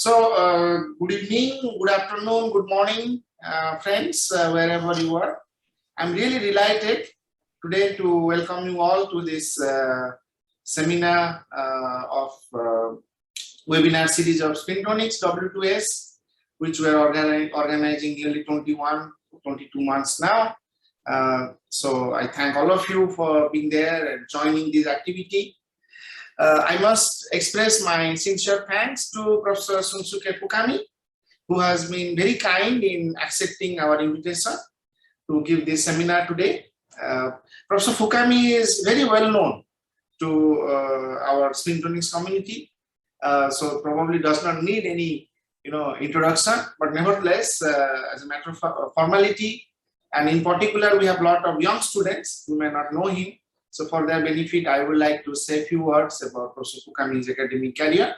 Good evening, good afternoon, good morning, friends, wherever you are. I'm really delighted today to welcome you all to this seminar of webinar series of Spintronics W2S, which we are organizing nearly 22 months now. So I thank all of you for being there and joining this activity. I must express my sincere thanks to Professor Shunsuke Fukami, who has been very kind in accepting our invitation to give this seminar today. Professor Fukami is very well known to our Spintronics community, so probably does not need any introduction, but nevertheless, as a matter of formality, and in particular, we have a lot of young students who may not know him. So for their benefit, I would like to say a few words about Professor Fukami's academic career.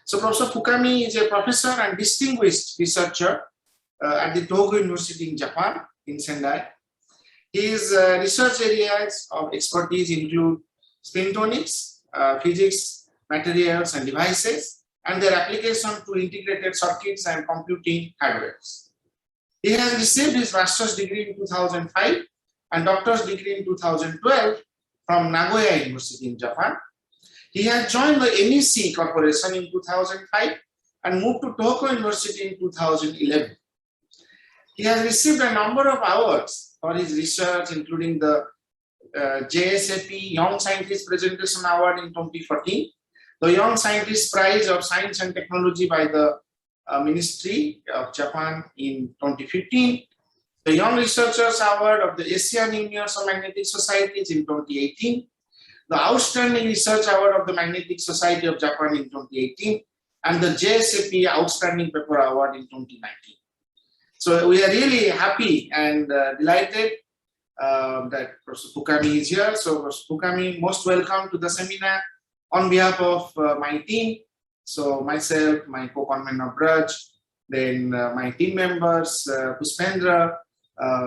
So Professor Fukami is a professor and distinguished researcher at the Tohoku University in Japan, in Sendai. His research areas of expertise include spintronics, physics, materials and devices, and their application to integrated circuits and computing hardware. He has received his master's degree in 2005 and doctor's degree in 2012 from Nagoya University in Japan. He has joined the NEC Corporation in 2005 and moved to Tohoku University in 2011. He has received a number of awards for his research, including the JSAP Young Scientist Presentation Award in 2014, the Young Scientist Prize of Science and Technology by the Ministry of Japan in 2015, the Young Researchers Award of the Asian Union of Magnetic Societies in 2018, the Outstanding Research Award of the Magnetic Society of Japan in 2018, and the JSAP Outstanding Paper Award in 2019. So we are really happy and delighted that Professor Fukami is here. So Professor Fukami, most welcome to the seminar on behalf of my team. So myself, my co-convener Braj, then my team members, Puspendra,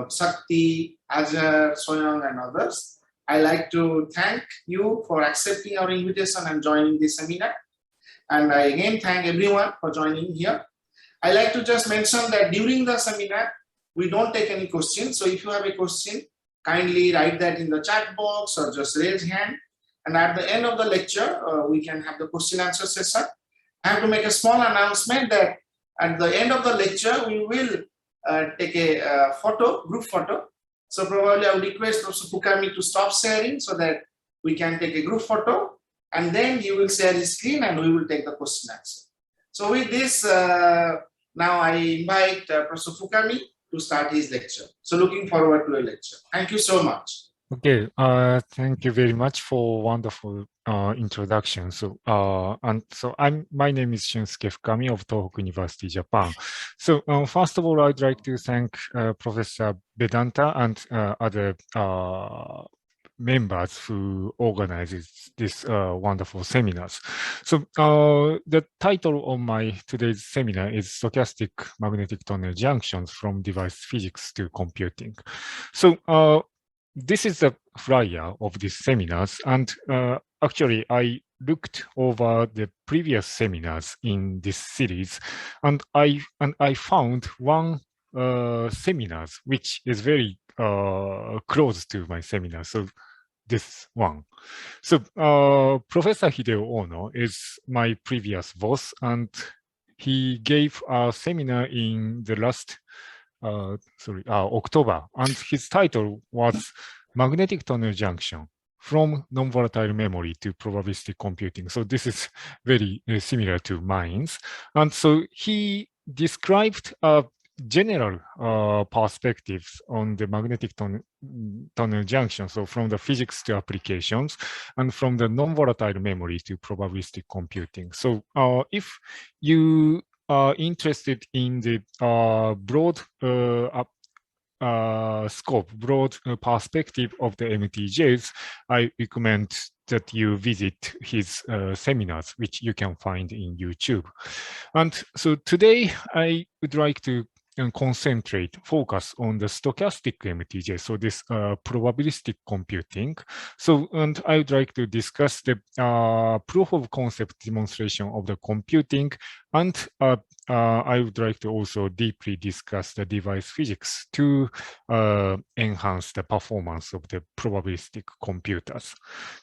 Sakti, Ajar, Soyang, and others. I like to thank you for accepting our invitation and joining this seminar. And I again thank everyone for joining here. I like to just mention that during the seminar, we don't take any questions. So if you have a question, kindly write that in the chat box or just raise hand. And at the end of the lecture, we can have the question answer session. I have to make a small announcement that at the end of the lecture, we will take a group photo. So probably I would request Professor Fukami to stop sharing so that we can take a group photo, and then he will share his screen and we will take the question answer. So with this, now I invite Professor Fukami to start his lecture. So looking forward to a lecture. Thank you so much. Okay, thank you very much for wonderful introduction. So, my name is Shunsuke Fukami of Tohoku University, Japan. So, first of all, I'd like to thank Professor Vedanta and other members who organizes this wonderful seminars. So, the title of my today's seminar is Stochastic Magnetic Tunnel Junctions from Device Physics to Computing. So, this is the flyer of these seminars, and actually I looked over the previous seminars in this series, and I found one seminars which is very close to my seminar. So this one. So Professor Hideo Ono is my previous boss, and he gave a seminar in the last October, and his title was Magnetic Tunnel Junction from Non-Volatile Memory to Probabilistic Computing. So this is very similar to mine's. And so he described general perspectives on the magnetic tunnel junction. So from the physics to applications, and from the non-volatile memory to probabilistic computing. So if you are interested in the broad scope, broad perspective of the MTJs, I recommend that you visit his seminars, which you can find in YouTube. And so today I would like to focus on the stochastic MTJ, so this probabilistic computing. So, and I would like to discuss the proof of concept demonstration of the computing, and I would like to also deeply discuss the device physics to enhance the performance of the probabilistic computers.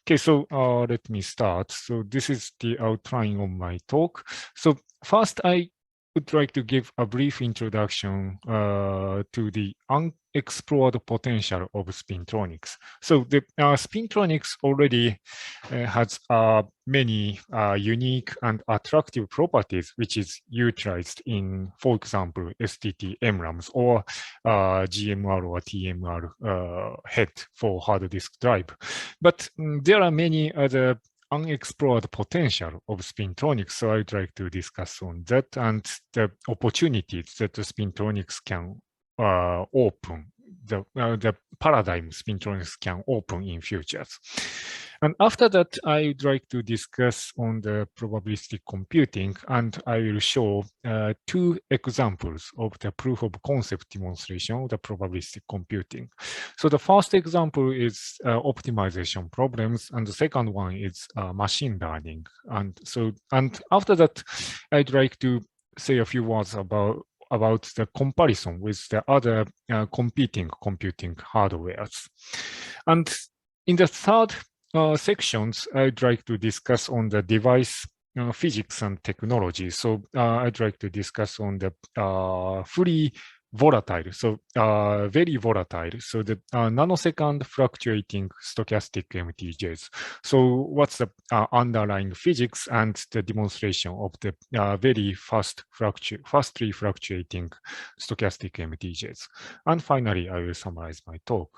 Okay, so let me start. So this is the outline of my talk. So first, I would like to give a brief introduction to the unexplored potential of Spintronics. So the Spintronics already has many unique and attractive properties, which is utilized in, for example, STT MRAMs or GMR or TMR head for hard disk drive. But there are many other unexplored potential of Spintronics, so I'd like to discuss on that and the opportunities that the Spintronics can open, the paradigm Spintronics can open in futures. And after that, I'd like to discuss on the probabilistic computing, and I will show two examples of the proof of concept demonstration of the probabilistic computing. So the first example is optimization problems, and the second one is machine learning. And after that, I'd like to say a few words about the comparison with the other competing computing hardwares. And in the third sections, I'd like to discuss on the device physics and technology. So I'd like to discuss on the fully volatile, so very volatile, so the nanosecond fluctuating stochastic MTJs. So what's the underlying physics and the demonstration of the very fastly fluctuating stochastic MTJs. And finally, I will summarize my talk.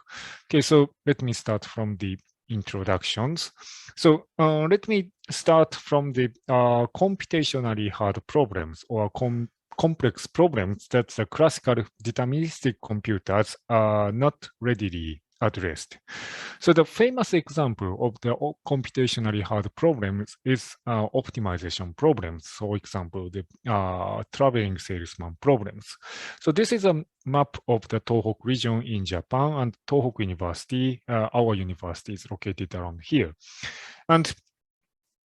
Okay, so let me start from the introductions. So let me start from the computationally hard problems or complex problems that the classical deterministic computers are not readily addressed. So the famous example of the computationally hard problems is optimization problems. For example, the traveling salesman problems. So this is a map of the Tohoku region in Japan, and Tohoku University, our university is located around here. And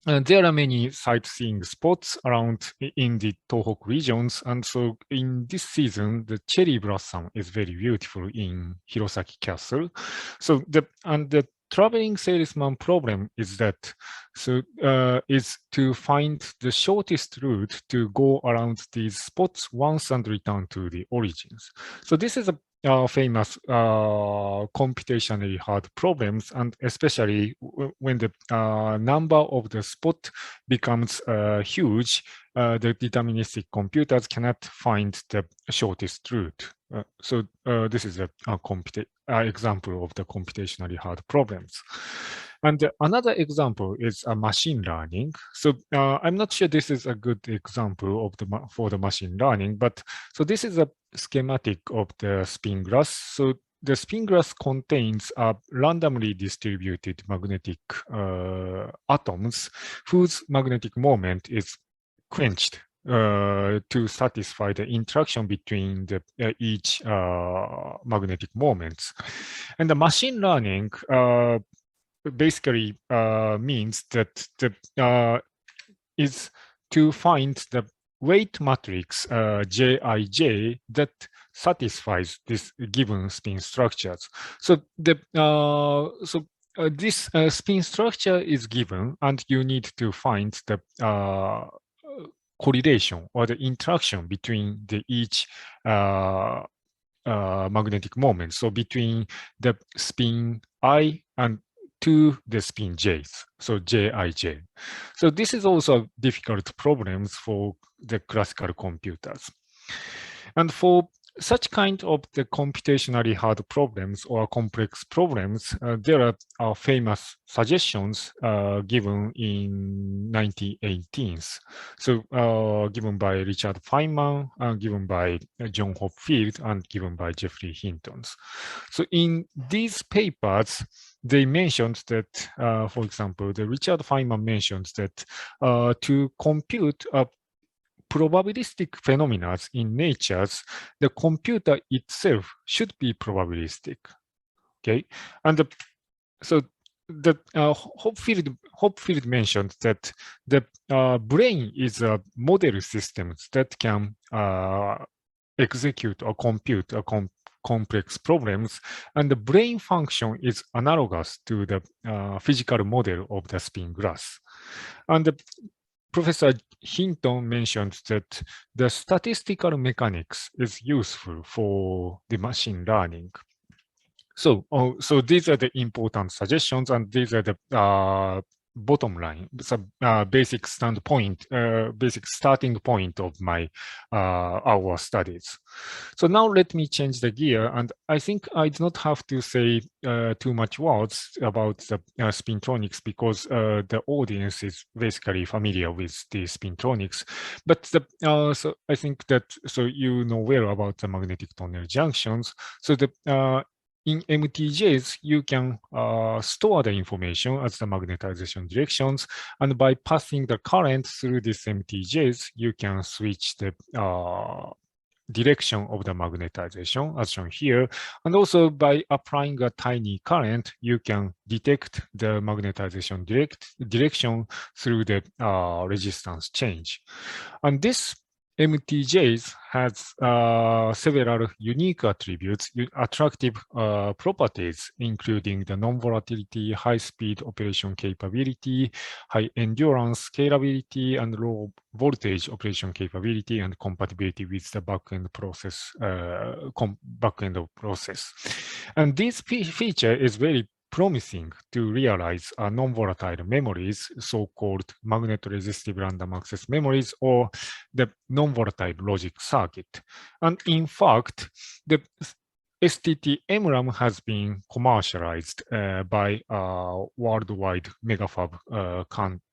there are many sightseeing spots around in the Tohoku regions, and so in this season, the cherry blossom is very beautiful in Hirosaki Castle. So the traveling salesman problem is that is to find the shortest route to go around these spots once and return to the origins. So this is a famous computationally hard problems, and especially when the number of the spot becomes huge, the deterministic computers cannot find the shortest route. So this is a example of the computationally hard problems. And another example is machine learning. So I'm not sure this is a good example of for the machine learning, but so this is a schematic of the spin glass. So the spin glass contains randomly distributed magnetic atoms whose magnetic moment is quenched to satisfy the interaction between the each magnetic moments. And the machine learning basically means that the is to find the weight matrix Jij that satisfies this given spin structures. So the this spin structure is given, and you need to find the correlation or the interaction between the each magnetic moment. So between the spin I and to the spin j's, so Jij. So this is also difficult problems for the classical computers. And for such kind of the computationally hard problems or complex problems, there are famous suggestions given in 1918s. So given by Richard Feynman, given by John Hopfield, and given by Geoffrey Hinton. So in these papers, they mentioned that, for example, the Richard Feynman mentions that to compute a probabilistic phenomena in nature, the computer itself should be probabilistic. Okay, and so the Hopfield mentioned that the brain is a model system that can execute or compute a complex problems, and the brain function is analogous to the physical model of the spin glass. And Professor Hinton mentioned that the statistical mechanics is useful for the machine learning. So, so these are the important suggestions, and these are the bottom line, so basic standpoint, basic starting point of my our studies. So now let me change the gear, and I think I do not have to say too much words about the Spintronics, because the audience is basically familiar with the Spintronics. But the, so I think that you know well about the magnetic tunnel junctions. So the in MTJs, you can store the information as the magnetization directions, and by passing the current through these MTJs, you can switch the direction of the magnetization, as shown here. And also by applying a tiny current, you can detect the magnetization direction through the resistance change. And this MTJs has several unique attributes, attractive properties, including the non-volatility, high-speed operation capability, high endurance scalability, and low voltage operation capability, and compatibility with the backend process. And this feature is very promising to realize non-volatile memories, so-called magnet-resistive random access memories, or the non-volatile logic circuit. And in fact, the STT-MRAM has been commercialized by worldwide megafab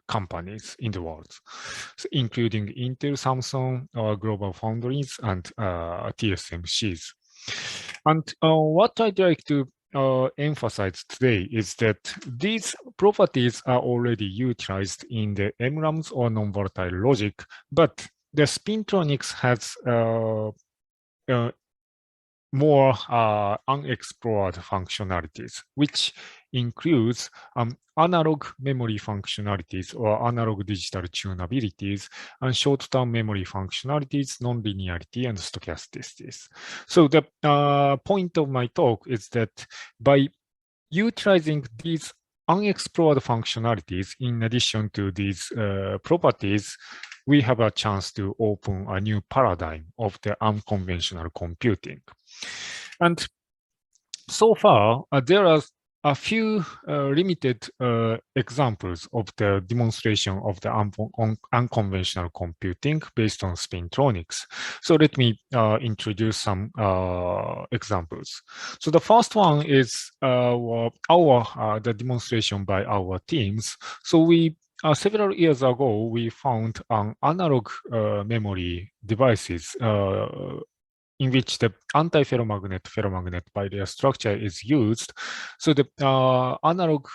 companies in the world, including Intel, Samsung, Global Foundries, and TSMCs. And what I'd like to emphasize today is that these properties are already utilized in the MRAMs or non-volatile logic, but the Spintronics has more unexplored functionalities, which includes analog memory functionalities or analog digital tunabilities, and short-term memory functionalities, nonlinearity, and stochastics. So the point of my talk is that by utilizing these unexplored functionalities in addition to these properties, we have a chance to open a new paradigm of the unconventional computing. And so far, there are a few limited examples of the demonstration of the unconventional computing based on Spintronics. So let me introduce some examples. So the first one is the demonstration by our teams. So we several years ago, we found an analog memory devices in which the anti-ferromagnet bilayer structure is used. So the analog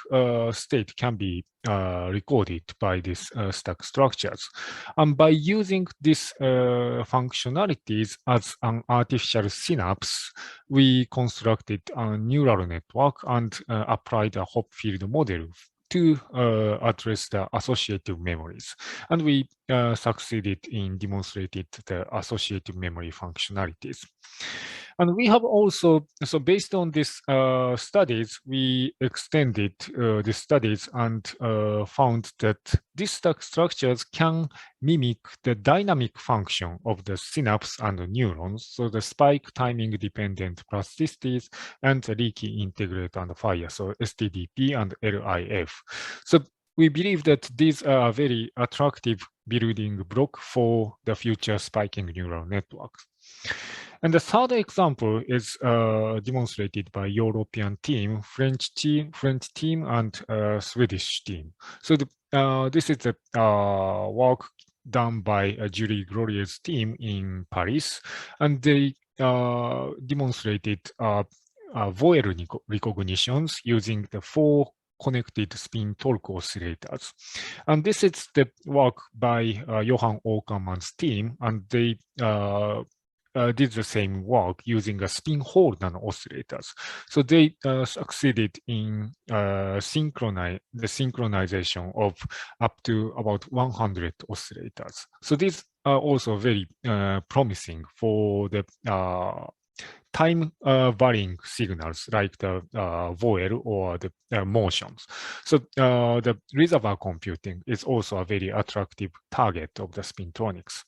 state can be recorded by these stack structures. And by using these functionalities as an artificial synapse, we constructed a neural network and applied a Hopfield model to address the associative memories. And we succeeded in demonstrating the associative memory functionalities. And we have also, so based on these studies, we extended the studies and found that these stack structures can mimic the dynamic function of the synapse and the neurons, so the spike timing dependent plasticities and the leaky integrate and fire, so STDP and LIF. So we believe that these are a very attractive building block for the future spiking neural networks. And the third example is demonstrated by European team, French team, and Swedish team. So this is the work done by Julie Glorier's team in Paris, and they demonstrated voyeur recognitions using the 4 connected spin torque oscillators. And this is the work by Johan Åkerman's team, and they did the same work using a spin Hall nano-oscillators. So they succeeded in the synchronization of up to about 100 oscillators. So these are also very promising for the time varying signals like the voil or the motions. So the reservoir computing is also a very attractive target of the Spintronics.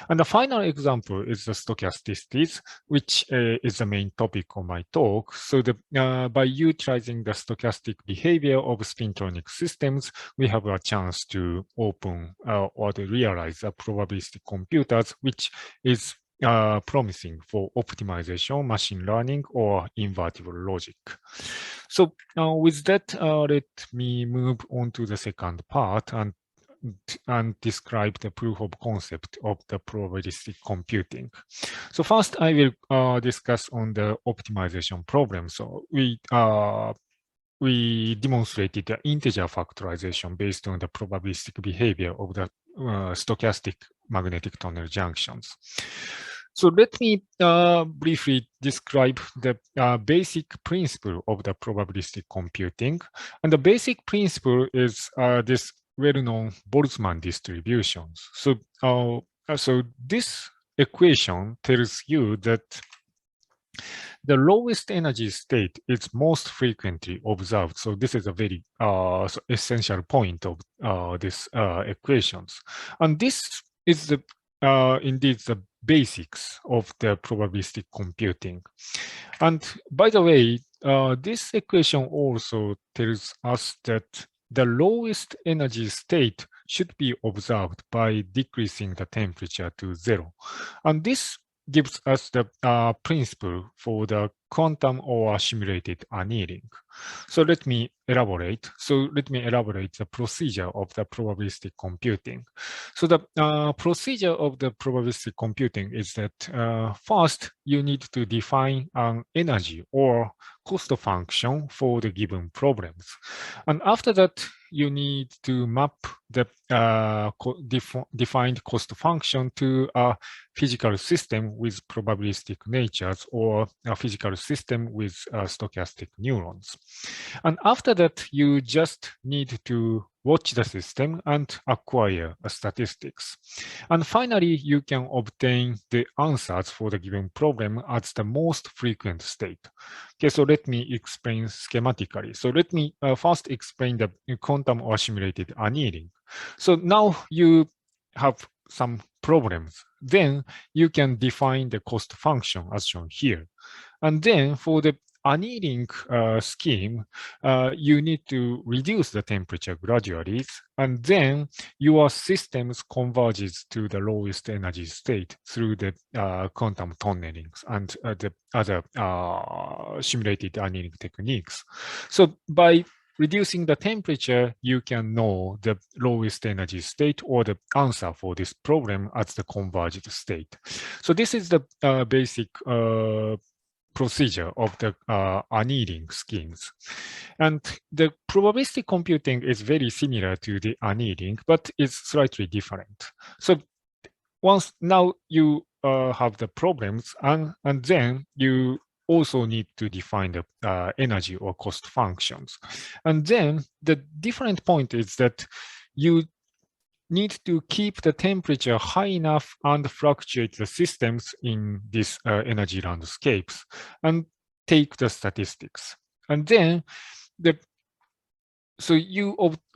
And the final example is the stochasticities, which is the main topic of my talk. So by utilizing the stochastic behavior of Spintronic systems, we have a chance to open or to realize a probabilistic computers, which is promising for optimization, machine learning, or invertible logic. So with that, let me move on to the second part and describe the proof of concept of the probabilistic computing. So first, I will discuss on the optimization problem. So we demonstrated the integer factorization based on the probabilistic behavior of the stochastic magnetic tunnel junctions. So let me briefly describe the basic principle of the probabilistic computing. And the basic principle is this well-known Boltzmann distributions. So this equation tells you that the lowest energy state is most frequently observed. So this is a very essential point of these equations. And this is the indeed the basics of the probabilistic computing. And by the way, this equation also tells us that the lowest energy state should be observed by decreasing the temperature to 0. And this gives us the principle for the quantum or simulated annealing. So let me elaborate. The procedure of the probabilistic computing. So the procedure of the probabilistic computing is that first you need to define an energy or cost function for the given problems. And after that, you need to map the defined cost function to a physical system with probabilistic natures or a physical system with stochastic neurons. And after that, you just need to watch the system and acquire statistics. And finally, you can obtain the answers for the given problem as the most frequent state. Okay, so let me explain schematically. So let me first explain the quantum or simulated annealing. So now you have some problems. Then you can define the cost function as shown here. And then for the annealing scheme, you need to reduce the temperature gradually, and then your systems converges to the lowest energy state through the quantum tunnelings and the other simulated annealing techniques. So by reducing the temperature, you can know the lowest energy state or the answer for this problem as the converged state. So this is the basic procedure of the annealing schemes. And the probabilistic computing is very similar to the annealing, but it's slightly different. So once now you have the problems, and then you also need to define the energy or cost functions. And then the different point is that you need to keep the temperature high enough and fluctuate the systems in these energy landscapes and take the statistics. And then so you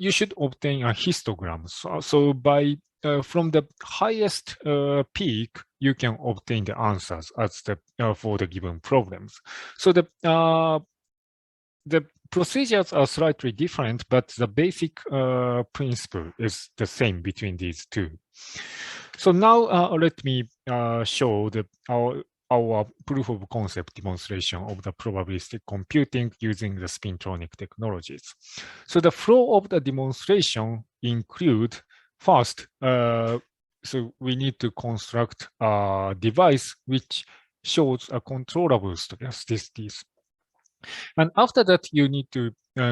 should obtain a histogram. So by from the highest peak, you can obtain the answers as for the given problems. So the procedures are slightly different, but the basic principle is the same between these two. So now let me show our proof of concept demonstration of the probabilistic computing using the Spintronic technologies. So the flow of the demonstration include first, so we need to construct a device which shows a controllable stochasticities. And after that, you need to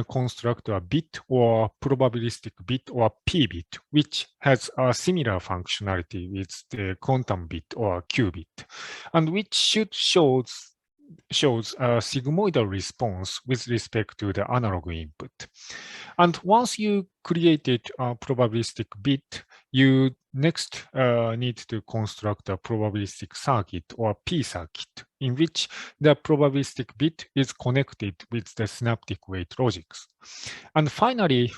construct a bit or probabilistic bit or p bit, which has a similar functionality with the quantum bit or q bit, and which shows a sigmoidal response with respect to the analog input. And once you created a probabilistic bit, you next need to construct a probabilistic circuit or P circuit, in which the probabilistic bit is connected with the synaptic weight logics. And finally,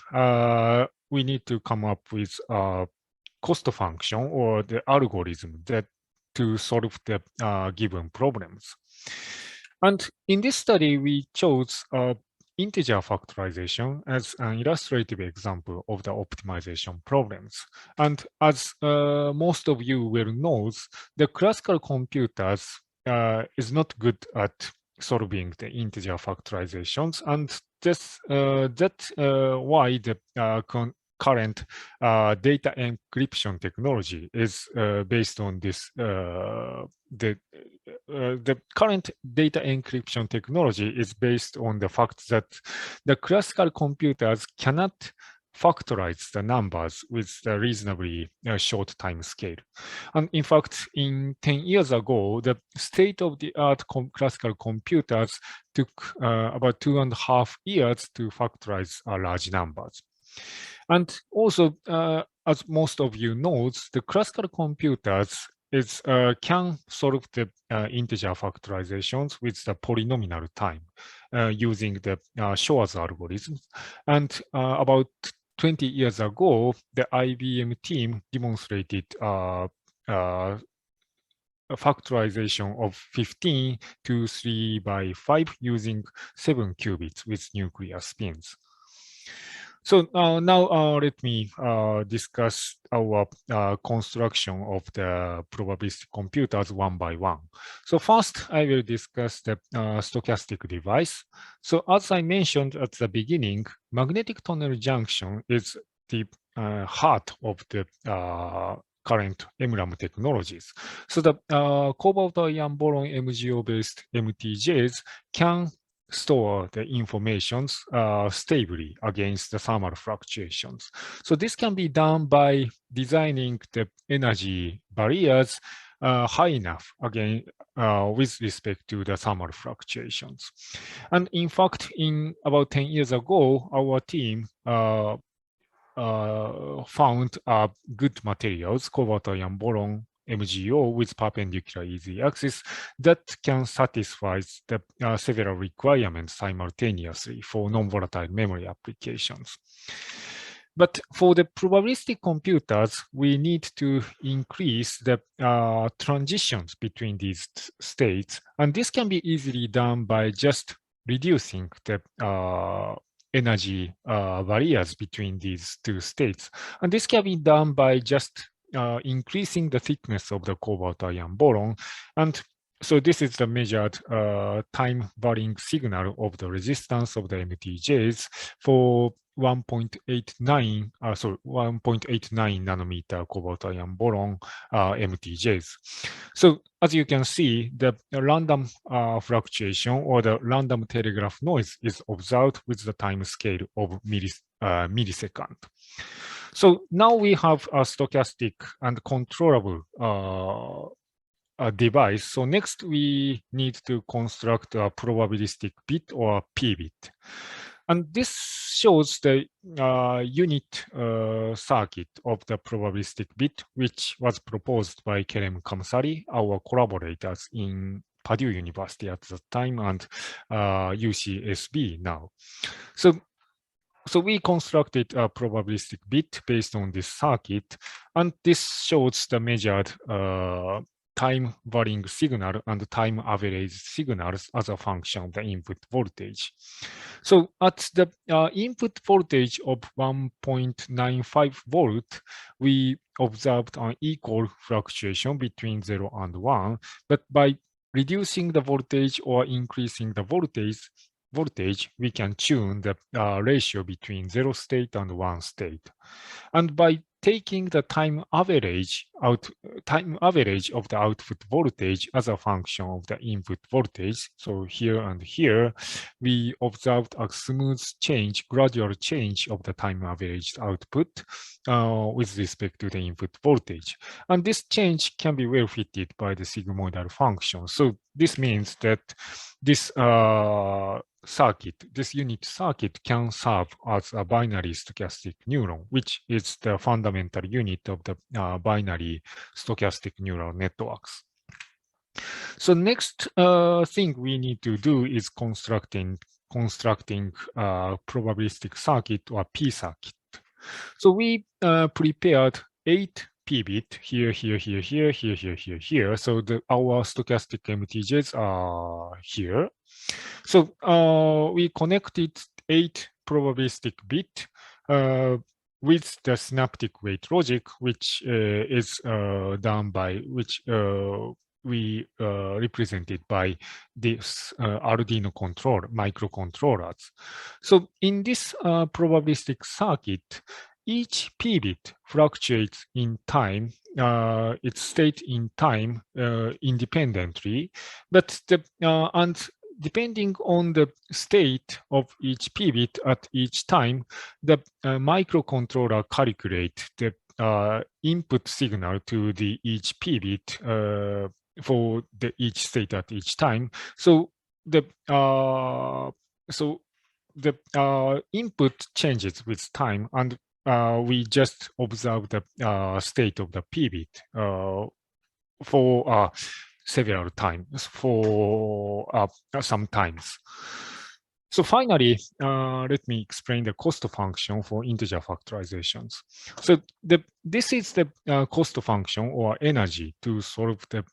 we need to come up with a cost function or the algorithm that to solve the given problems. And in this study, we chose integer factorization as an illustrative example of the optimization problems. And as most of you will know, the classical computers is not good at solving the integer factorizations, and that's why the current data encryption technology is based on this. The current data encryption technology is based on the fact that the classical computers cannot factorize the numbers with a reasonably short time scale. And in fact, in 10 years ago, the state-of-the-art classical computers took about 2.5 years to factorize large numbers. And also, as most of you know, the classical computers can solve the integer factorizations with the polynomial time using the Shor's algorithms. And about 20 years ago, the IBM team demonstrated a factorization of 15 to 3 by 5 using 7 qubits with nuclear spins. So now let me discuss our construction of the probabilistic computers one by one. So first, I will discuss the stochastic device. So as I mentioned at the beginning, magnetic tunnel junction is the heart of the current MRAM technologies. So the cobalt ion boron MgO-based MTJs can store the information stably against the thermal fluctuations. So this can be done by designing the energy barriers high enough, again, with respect to the thermal fluctuations. And in fact, in about 10 years ago, our team found good materials, cobalt ion boron MgO with perpendicular easy axis that can satisfy the several requirements simultaneously for non-volatile memory applications. But for the probabilistic computers, we need to increase the transitions between these states, and this can be easily done by just reducing the energy barriers between these two states. And this can be done by just increasing the thickness of the cobalt ion boron. And so this is the measured time varying signal of the resistance of the MTJs for 1.89 nanometer cobalt ion boron MTJs. So as you can see, the random fluctuation or the random telegraph noise is observed with the time scale of millisecond. So now we have a stochastic and controllable device. So next we need to construct a probabilistic bit or p bit. And this shows the unit circuit of the probabilistic bit, which was proposed by Kerem Kamsari, our collaborators in Purdue University at the time and UCSB now. So we constructed a probabilistic bit based on this circuit, and this shows the measured time varying signal and time average signals as a function of the input voltage. So at the input voltage of 1.95 volt, we observed an equal fluctuation between 0 and 1, but by reducing the voltage or increasing the voltage, we can tune the ratio between 0 state and 1 state. And by taking the time average of the output voltage as a function of the input voltage. So here and here, we observed a smooth change, gradual change of the time average output with respect to the input voltage. And this change can be well fitted by the sigmoidal function. So this means that this this unit circuit can serve as a binary stochastic neuron, which is the fundamental unit of the binary stochastic neural networks. So next thing we need to do is constructing probabilistic circuit or P circuit. So we prepared 8 p-bit here. So our stochastic MTJs are here. So we connected 8 probabilistic bit with the synaptic weight logic, which is done by we represented by this Arduino microcontrollers. So in this probabilistic circuit, each p-bit fluctuates in time, its state in time independently, but and depending on the state of each p-bit at each time, the microcontroller calculates the input signal to the each p-bit for the each state at each time. So the input changes with time, and we just observe the state of the p-bit for several times, for some times. So finally, let me explain the cost function for integer factorizations. So this is the cost function or energy to solve the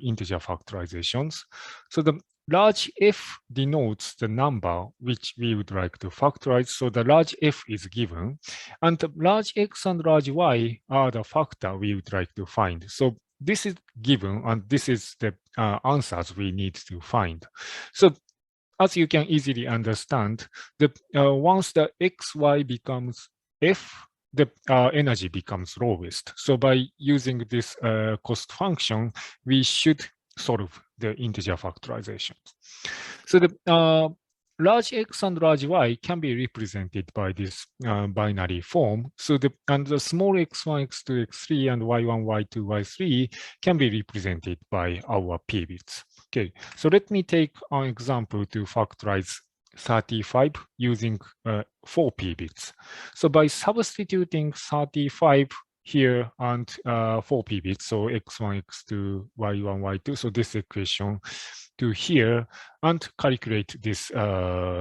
integer factorizations. So the large F denotes the number which we would like to factorize. So the large F is given, and the large X and large Y are the factor we would like to find. So this is given, and this is the answers we need to find. So as you can easily understand, once the XY becomes F, the energy becomes lowest. So by using this cost function, we should solve the integer factorizations. So the large X and large Y can be represented by this binary form. So the small x1, x2, x3, and y1, y2, y3 can be represented by our p-bits. Okay, so let me take an example to factorize 35 using 4 p-bits. So by substituting 35 here and 4 p-bits, so x1, x2, y1, y2, so this equation to here, and calculate these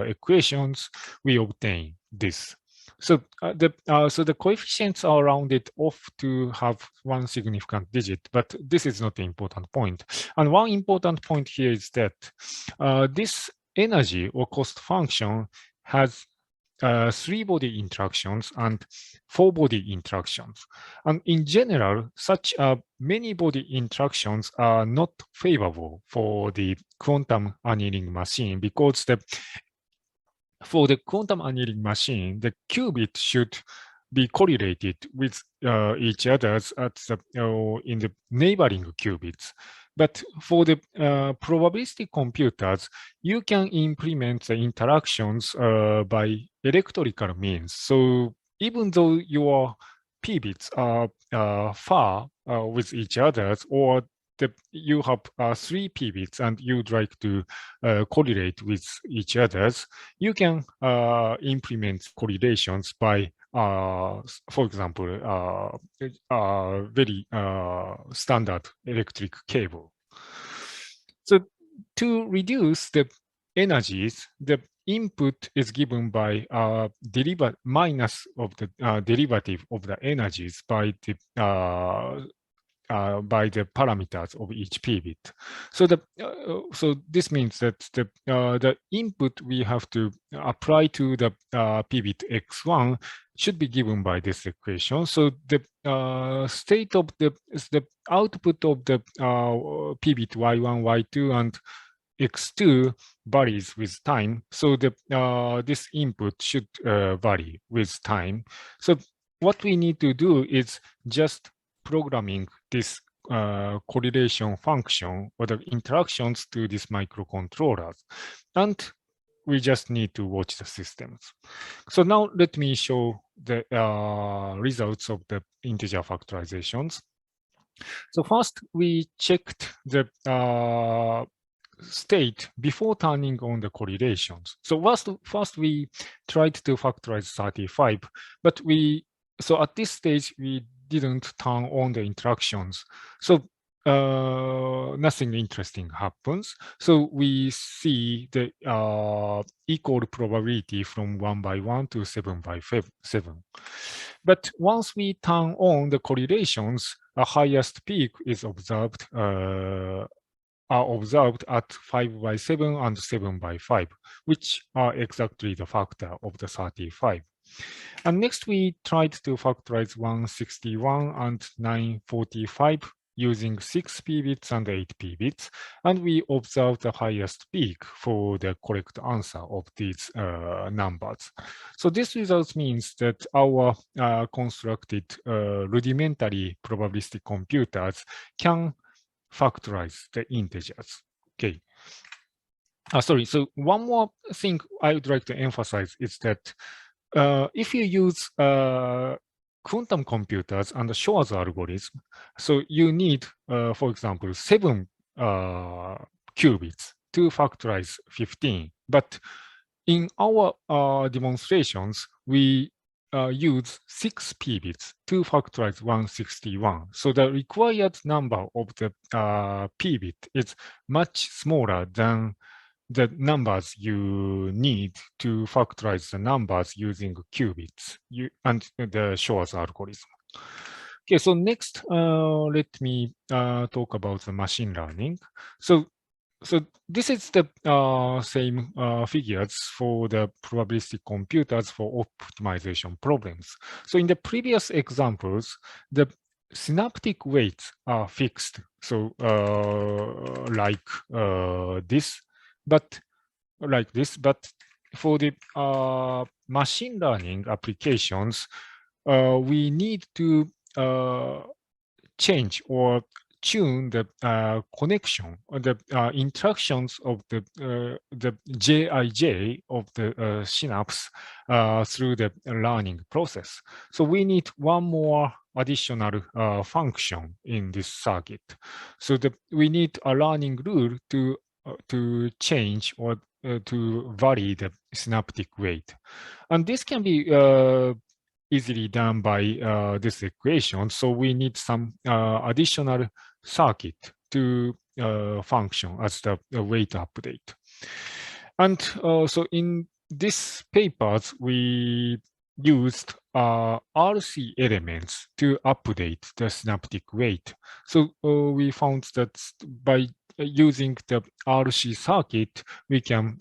equations, we obtain this. So the coefficients are rounded off to have one significant digit, but this is not the important point. And one important point here is that this energy or cost function has 3-body interactions and 4-body interactions. And in general, such many-body interactions are not favorable for the quantum annealing machine, because for the quantum annealing machine, the qubit should be correlated with each other in the neighboring qubits. But for the probabilistic computers, you can implement the interactions by electrical means. So even though your p-bits are far with each other, or you have 3 p-bits and you'd like to correlate with each others, you can implement correlations by, for example, very standard electric cable. So to reduce the energies, the input is given by minus of the derivative of the energies by the parameters of each p-bit. So so this means that the input we have to apply to the p-bit x1 should be given by this equation. So the state of the output of the p-bit y1, y2, and x2 varies with time. So this input should vary with time. So what we need to do is just programming this correlation function or the interactions to these microcontrollers. And we just need to watch the systems. So now let me show the results of the integer factorizations. So first, we checked the state before turning on the correlations. So first we tried to factorize 35, but so at this stage, we didn't turn on the interactions. So nothing interesting happens. So we see the equal probability from 1 by 1 to 7 by 7. But once we turn on the correlations, a highest peak is observed are observed at 5 by 7 and 7 by 5, which are exactly the factor of the 35. And next, we tried to factorize 161 and 945 using 6 p-bits and 8 p-bits, and we observed the highest peak for the correct answer of these numbers. So this result means that our constructed rudimentary probabilistic computers can factorize the integers. Okay. Sorry, so one more thing I would like to emphasize is that if you use quantum computers and the Shor's algorithm, so you need, for example, 7 qubits to factorize 15. But in our demonstrations, we use 6 p-bits to factorize 161. So the required number of the p-bit is much smaller than the numbers you need to factorize the numbers using qubits and the Shor's algorithm. Okay, so next, let me talk about the machine learning. So this is the same figures for the probabilistic computers for optimization problems. So in the previous examples, the synaptic weights are fixed. So like this, but for the machine learning applications, we need to change or tune the connection or the interactions of the Jij of the synapse through the learning process. So we need one more additional function in this circuit. So we need a learning rule to change or to vary the synaptic weight. And this can be easily done by this equation. So we need some additional circuit to function as the weight update. And so in this papers, we used RC elements to update the synaptic weight. So we found that by using the RC circuit, we can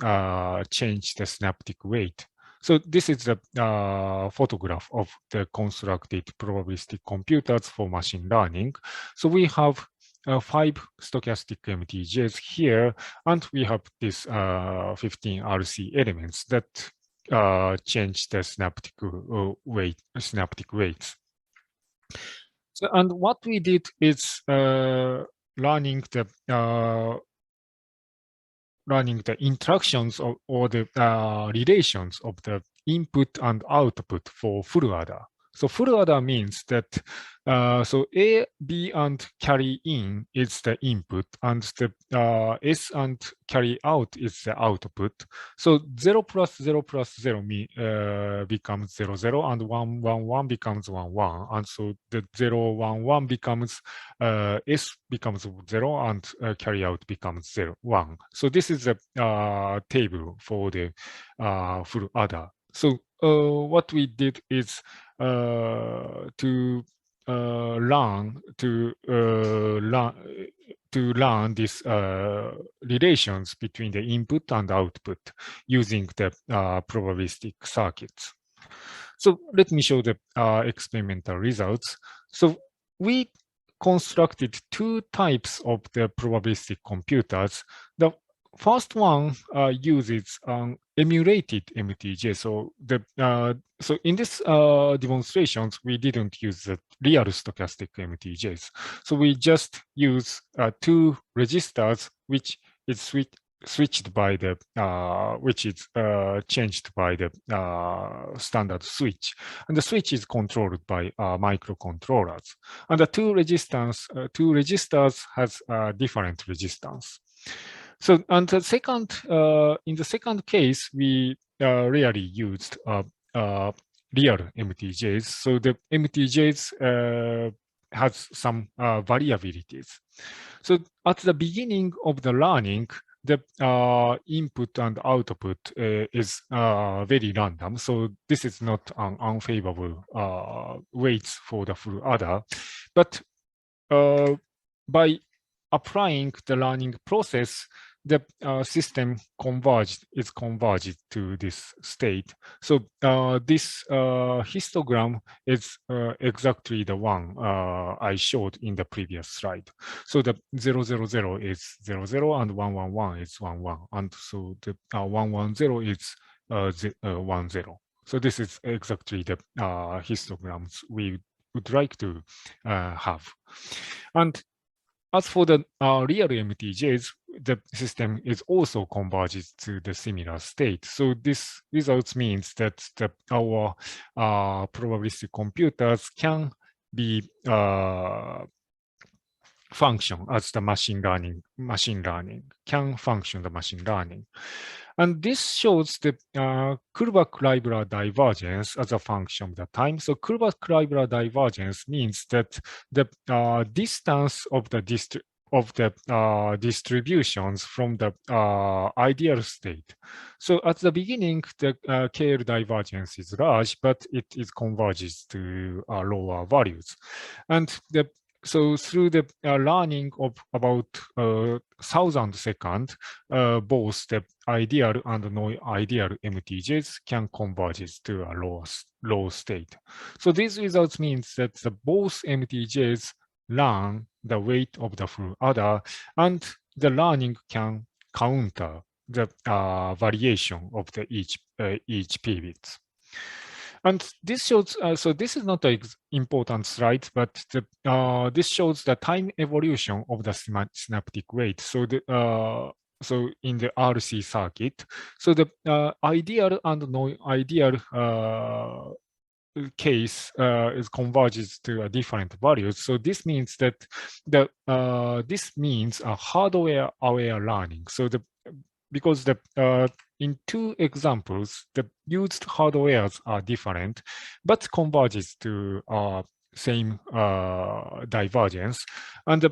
change the synaptic weight. So this is the photograph of the constructed probabilistic computers for machine learning. So we have 5 stochastic MTJs here, and we have this 15 RC elements that change the synaptic weights. So, and what we did is learning the interactions or the relations of the input and output for full adder. So full adder means that so A, B, and carry in is the input, and the S and carry out is the output. So 0 plus 0 plus 0 becomes 0, 0, and 1, 1, 1 becomes 1, 1. And so the 0, 1, 1 becomes S becomes 0, and carry out becomes 0, 1. So this is a table for the full adder. So what we did is to learn these relations between the input and output using the probabilistic circuits. So let me show the experimental results. So we constructed 2 types of the probabilistic computers. The first one uses an emulated MTJ. So so in this demonstrations, we didn't use the real stochastic MTJs. So we just use two registers, which is switched by the which is changed by the standard switch, and the switch is controlled by microcontrollers. And the two registers has different resistance. So, and the second, in the second case, we rarely used real MTJs. So the MTJs has some variabilities. So at the beginning of the learning, the input and output is very random. So this is not an unfavorable weights for the full adder. But by applying the learning process, the system is converged to this state. So this histogram is exactly the one I showed in the previous slide. So the 000 is 00 and 111 is 11, and so the 110 is 10. So this is exactly the histograms we would like to have. And as for the real MTJs, the system is also converged to the similar state. So this results means that our probabilistic computers can be function as the machine learning can function the machine learning. And this shows the Kullback-Leibler divergence as a function of the time. So Kullback-Leibler divergence means that the distance of the distributions from the ideal state. So at the beginning, the KL divergence is large, but it is converges to lower values. And so through the learning of about 1,000 seconds, both the ideal and non-ideal MTJs can converge to a low state. So these results means that both MTJs learn the weight of the full adder, and the learning can counter the variation of the each p-bits. And this shows, so this is not an important slide, but this shows the time evolution of the synaptic weight. So so in the RC circuit, so the ideal and non-ideal case is converges to different values. So this means that this means a hardware-aware learning. So because in two examples, the used hardwares are different, but converges to same divergence. And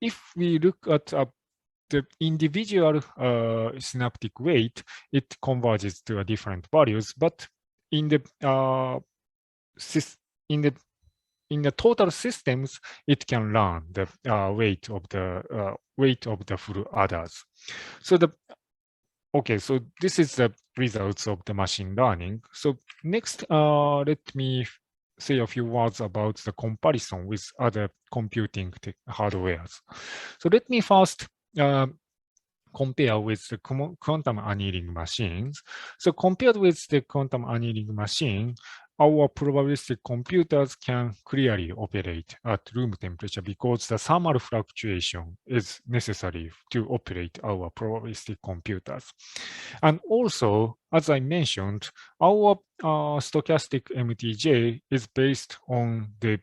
if we look at the individual synaptic weight, it converges to different values, but in the total systems, it can learn the weight of the full adders. So so this is the results of the machine learning. So next, let me say a few words about the comparison with other computing hardwares. So let me first compare with the quantum annealing machines. So compared with the quantum annealing machine, our probabilistic computers can clearly operate at room temperature because the thermal fluctuation is necessary to operate our probabilistic computers. And also, as I mentioned, our stochastic MTJ is based on the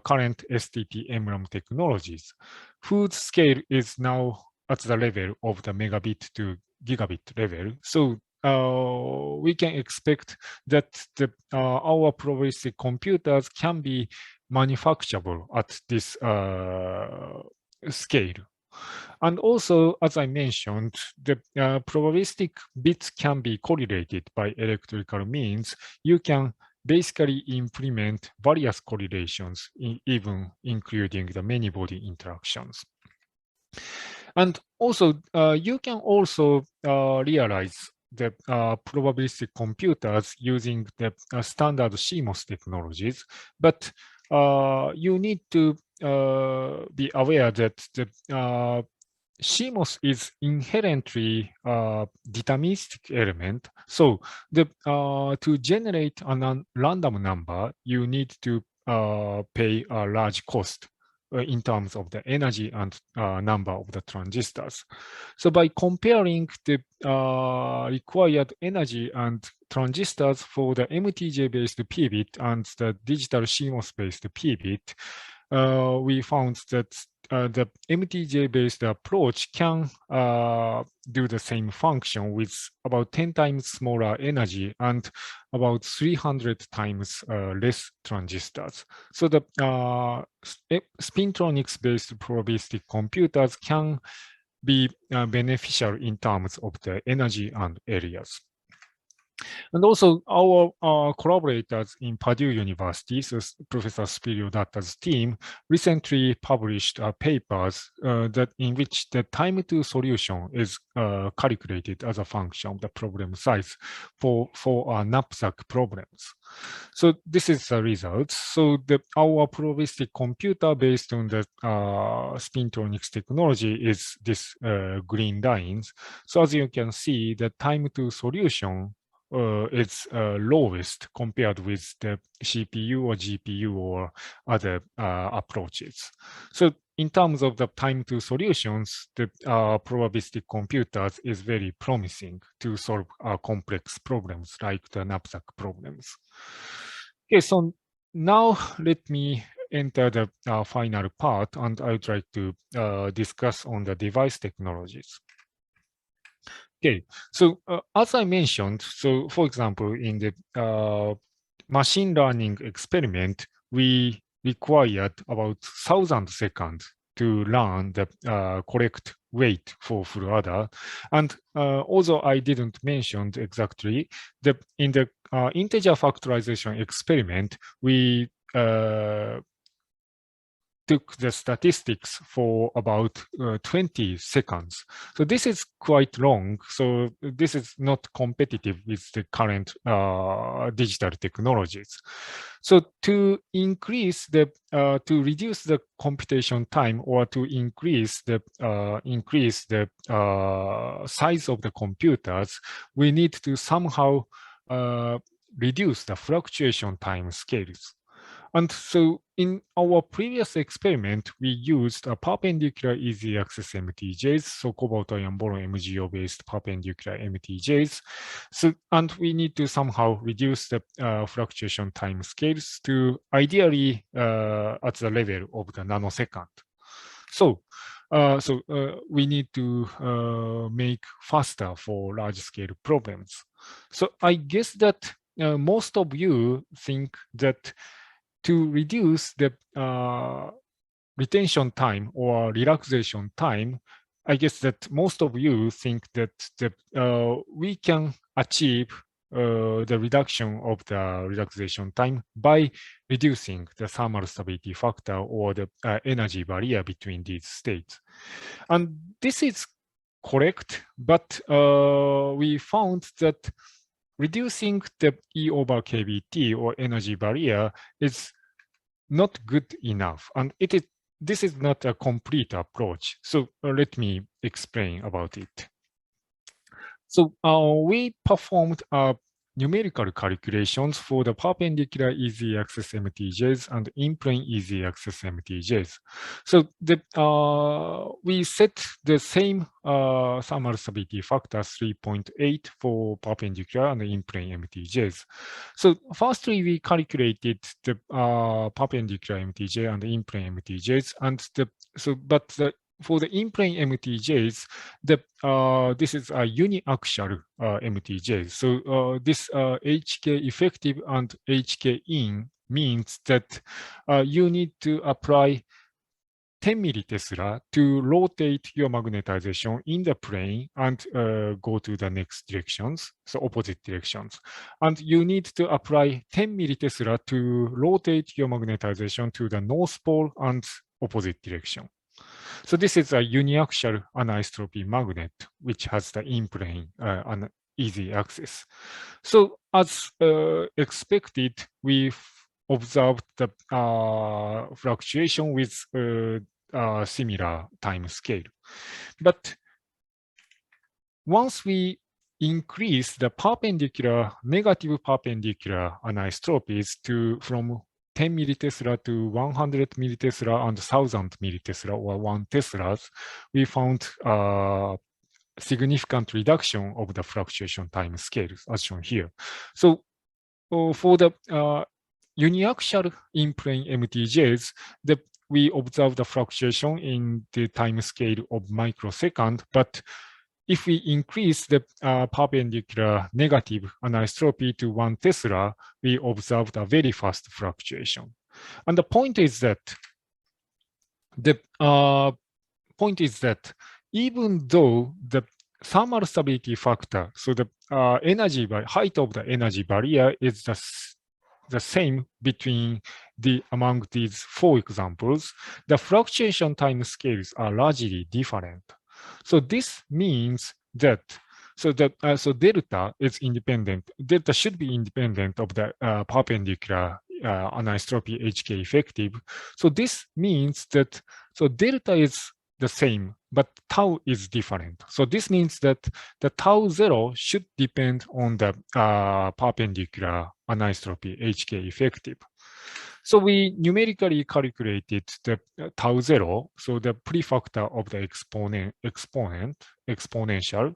current STT-MRAM technologies, whose scale is now at the level of the megabit to gigabit level. So we can expect that our probabilistic computers can be manufacturable at this scale. And also, as I mentioned, the probabilistic bits can be correlated by electrical means. You can basically implement various correlations, even including the many-body interactions. And also, you can also realize the probabilistic computers using the standard CMOS technologies, but you need to be aware that the CMOS is inherently a deterministic element. So to generate a random number, you need to pay a large cost in terms of the energy and number of the transistors. So by comparing the required energy and transistors for the MTJ-based p-bit and the digital CMOS-based p-bit, we found that the MTJ-based approach can do the same function with about 10 times smaller energy and about 300 times less transistors. So the Spintronics-based probabilistic computers can be beneficial in terms of the energy and areas. And also our collaborators in Purdue University, so Professor Spilio Datta's team, recently published papers that in which the time to solution is calculated as a function of the problem size for knapsack problems. So this is the result. So our probabilistic computer based on the Spintronics technology is this green lines. So as you can see, the time to solution is lowest compared with the CPU or GPU or other approaches. So in terms of the time to solutions, the probabilistic computers is very promising to solve complex problems like the knapsack problems. Okay, so now let me enter the final part, and I would like to discuss on the device technologies. Okay, so as I mentioned, so for example, in the machine learning experiment, we required about 1,000 seconds to learn the correct weight for full adder. And although I didn't mention exactly, in the integer factorization experiment, we took the statistics for about 20 seconds. So this is quite long. So this is not competitive with the current digital technologies. So to increase the, to reduce the computation time or to increase the size of the computers, we need to somehow reduce the fluctuation time scales. And so in our previous experiment, we used a perpendicular easy access MTJs, so cobalt iron boron MGO-based perpendicular MTJs. So, and we need to somehow reduce the fluctuation time scales to ideally at the level of the nanosecond. So, we need to make faster for large-scale problems. So I guess that most of you think that to reduce the retention time or relaxation time, I guess that most of you think that we can achieve the reduction of the relaxation time by reducing the thermal stability factor or the energy barrier between these states. And this is correct, but we found that reducing the E over KBT or energy barrier is not good enough. And this is not a complete approach. So let me explain about it. So we performed numerical calculations for the perpendicular easy access MTJs and in-plane easy access MTJs. So we set the same thermal stability factor 3.8 for perpendicular and in-plane MTJs. So firstly, we calculated the perpendicular MTJ and the in-plane MTJs, and for the in-plane MTJs, this is a uniaxial MTJ. So this HK effective and HK in means that you need to apply 10 millitesla to rotate your magnetization in the plane and go to the next directions, so opposite directions. And you need to apply 10 millitesla to rotate your magnetization to the north pole and opposite direction. So this is a uniaxial anisotropy magnet, which has the in-plane and easy access. So as expected, we observed the fluctuation with similar time scale. But once we increase the negative perpendicular anisotropies from 10 millitesla to 100 millitesla and 1000 millitesla or 1 teslas, we found significant reduction of the fluctuation time scales as shown here. So for the uniaxial in-plane MTJs, we observe the fluctuation in the time scale of microsecond, but if we increase the perpendicular negative anisotropy to 1 tesla, we observed a very fast fluctuation. And the point is that even though the thermal stability factor, so the height of the energy barrier is the same among these 4 examples, the fluctuation time scales are largely different. So this means that delta is independent. Delta should be independent of the perpendicular anisotropy HK effective. So this means that delta is the same, but tau is different. So this means that the tau 0 should depend on the perpendicular anisotropy HK effective. So we numerically calculated the tau 0, so the prefactor of the exponential,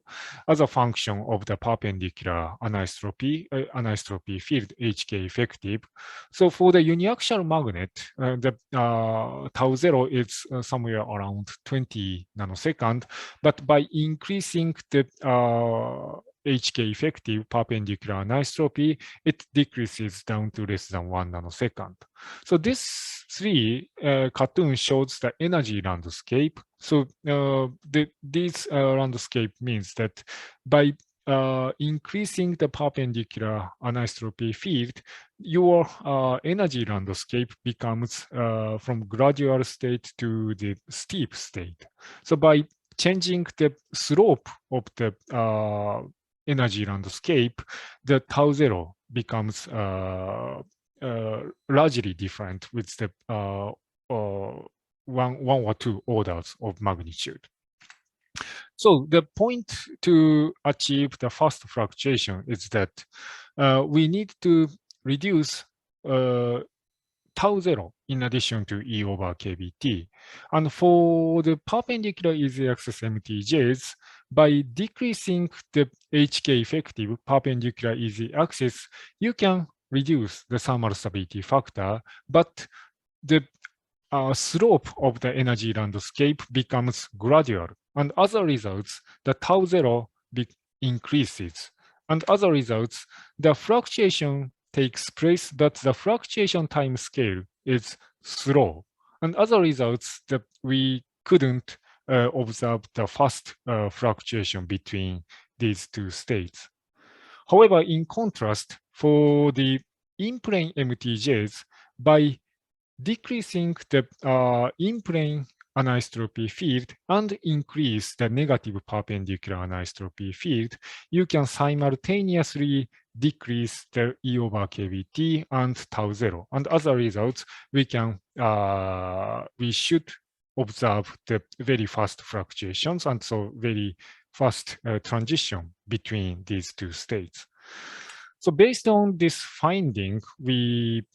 as a function of the perpendicular anisotropy field HK effective. So for the uniaxial magnet, the tau 0 is somewhere around 20 nanosecond, but by increasing the HK effective perpendicular anisotropy, it decreases down to less than 1 nanosecond. So this 3 cartoon shows the energy landscape. So this landscape means that by increasing the perpendicular anisotropy field, your energy landscape becomes from gradual state to the steep state. So by changing the slope of the energy landscape, the tau 0 becomes largely different with the one or two orders of magnitude. So the point to achieve the fast fluctuation is that we need to reduce tau 0 in addition to E over KBT. And for the perpendicular easy access MTJs, by decreasing the HK effective perpendicular easy axis, you can reduce the thermal stability factor, but the slope of the energy landscape becomes gradual. And as a result, the tau 0 increases. And as a result, the fluctuation takes place, but the fluctuation time scale is slow. And as a result, we couldn't observe the fast fluctuation between these 2 states. However, in contrast, for the in-plane MTJs, by decreasing the in-plane anisotropy field and increase the negative perpendicular anisotropy field, you can simultaneously decrease the E over KBT and tau 0. And as a result, we should observe the very fast fluctuations and so very fast transition between these 2 states. So based on this finding, we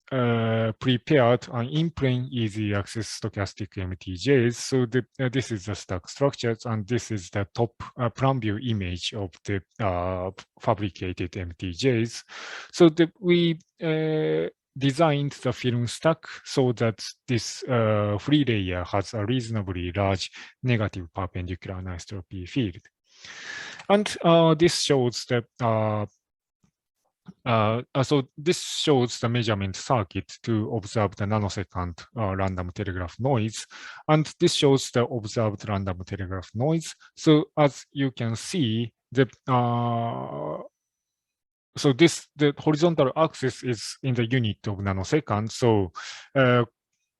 prepared an in-plane easy access stochastic MTJs. So this is the stack structures, and this is the top plan view image of the fabricated MTJs. So we designed the film stack so that this free layer has a reasonably large negative perpendicular anisotropy field. And this shows that so this shows the measurement circuit to observe the nanosecond random telegraph noise, and this shows the observed random telegraph noise. So as you can see, the horizontal axis is in the unit of nanoseconds. So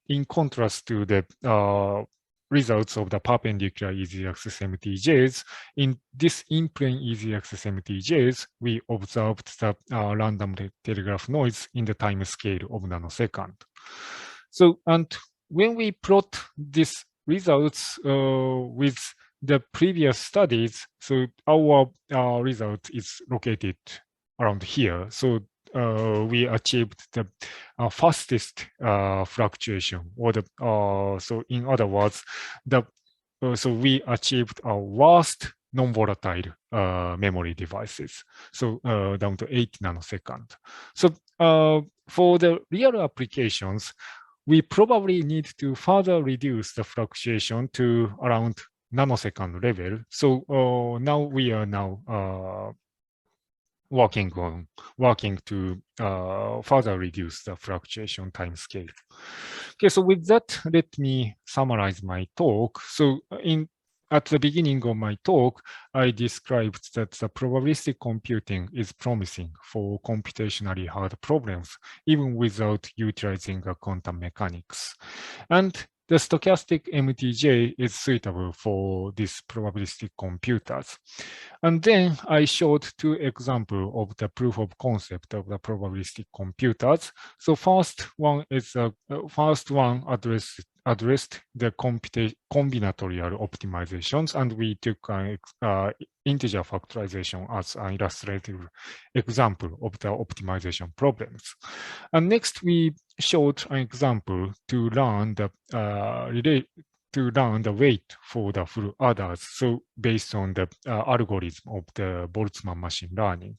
in contrast to the results of the perpendicular easy access MTJs, in this in-plane easy access MTJs, we observed the random telegraph noise in the time scale of nanosecond. So, and when we plot these results with the previous studies, so our result is located around here. So we achieved the fastest fluctuation, or the so in other words, the so we achieved our worst non-volatile memory devices. So down to 8 nanosecond. So for the real applications, we probably need to further reduce the fluctuation to around nanosecond level. So now we are working to further reduce the fluctuation time scale. Okay, so with that, let me summarize my talk. So at the beginning of my talk, I described that the probabilistic computing is promising for computationally hard problems, even without utilizing quantum mechanics. And the stochastic MTJ is suitable for these probabilistic computers. And then I showed 2 examples of the proof of concept of the probabilistic computers. So first one is first one addressed the combinatorial optimizations, and we took integer factorization as an illustrative example of the optimization problems. And next, we showed an example to learn the weight for the full adders, so based on the algorithm of the Boltzmann machine learning.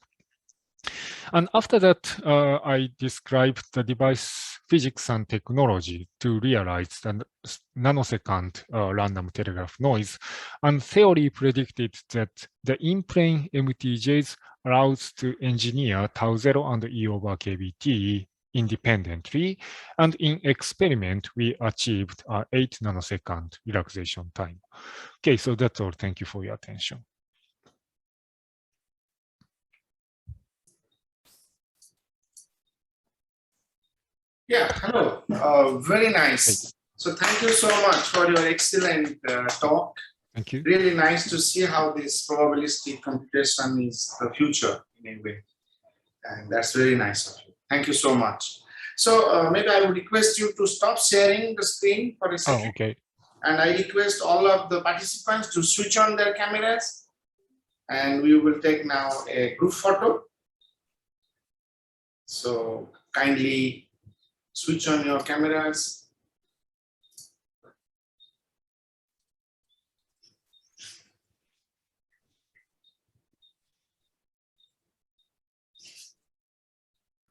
And after that, I described the device physics and technology to realize the nanosecond random telegraph noise. And theory predicted that the in-plane MTJs allows to engineer tau 0 and E over KBT independently. And in experiment, we achieved 8 nanosecond relaxation time. Okay, so that's all. Thank you for your attention. Yeah, hello. Very nice. So thank you so much for your excellent talk. Thank you. Really nice to see how this probabilistic computation is the future in a way. And that's very nice of you. Thank you so much. So maybe I would request you to stop sharing the screen for a second. Oh, okay. And I request all of the participants to switch on their cameras. And we will take now a group photo. So kindly switch on your cameras.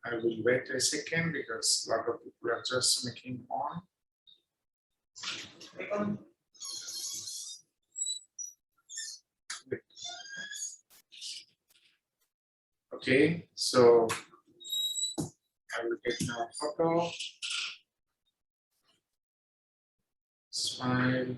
I will wait a second because a lot of people are just making on. Okay, so I will take now a photo. Smile.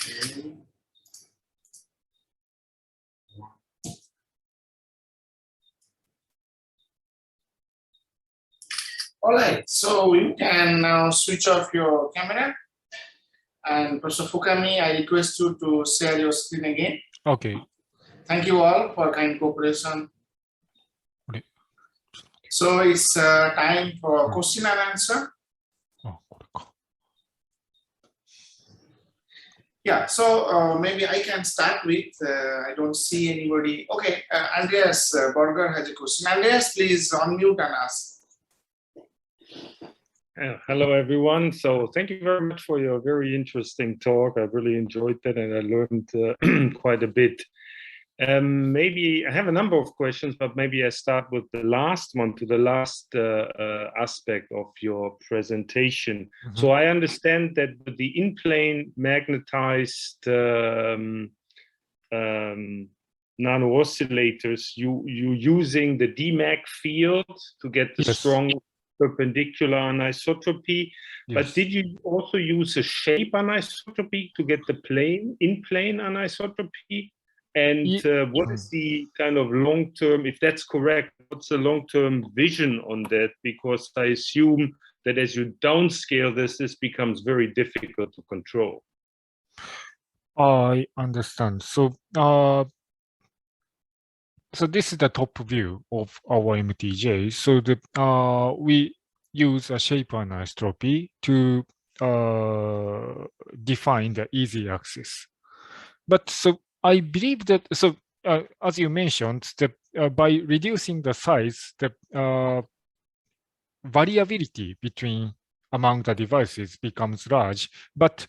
Okay. All right, so you can now switch off your camera. And Professor Fukami, I request you to share your screen again. Okay. Thank you all for kind cooperation. Okay. So it's time for question and answer. Yeah, so maybe I can start with, I don't see anybody. Okay, Andreas Berger has a question. Andreas, please unmute and ask. Hello, everyone. So thank you very much for your very interesting talk. I really enjoyed that and I learned quite a bit. Maybe I have a number of questions, but maybe I start with the last one, to the last aspect of your presentation. Mm-hmm. So I understand that the in-plane magnetized nano oscillators, you using the DMAC field to get the strong perpendicular anisotropy. But did you also use a shape anisotropy to get the in-plane anisotropy? And what is the kind of long-term, if that's correct, what's the long-term vision on that? Because I assume that as you downscale this becomes very difficult to control. I understand. So, so this is the top view of our MTJ. So we use a shape anisotropy to define the easy axis. But so I believe that, so as you mentioned, that by reducing the size, the variability among the devices becomes large. But